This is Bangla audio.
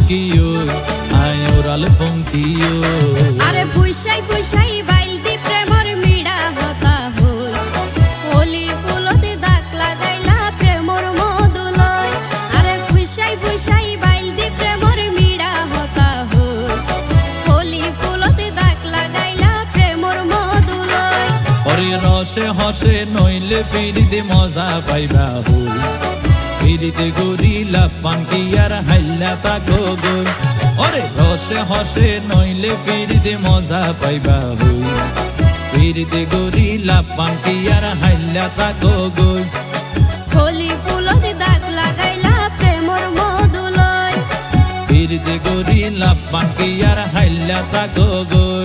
কিও আয় ওরাল ফঙ্কিও আরে ফুইসাই ফুইসাই বাইলতি প্রেমর মিড়া হতা হই হোলি ফুলতে দাগ লাগাইলা প্রেমর মধুলয় আরে ফুইসাই ফুইসাই বাইলতি প্রেমর মিড়া হতা হই হোলি ফুলতে দাগ লাগাইলা প্রেমর মধুলয় ওরে রসে হসে নইলে ফিরিতে মজা পাইবা হই ফিরিতে গরিলা পাঙ্কি আর হাইলা তাকো গই ওরে রসে হসে নইলে ফিরিতে মজা পাইবা হই ফিরিতে গরিলা পাঙ্কি আর হাইলা তাকো গই হোলি ফুলতে দাগ লাগাইলা প্রেমর মধুলয় ফিরিতে গরিলা পাঙ্কি আর হাইলা তাকো গই।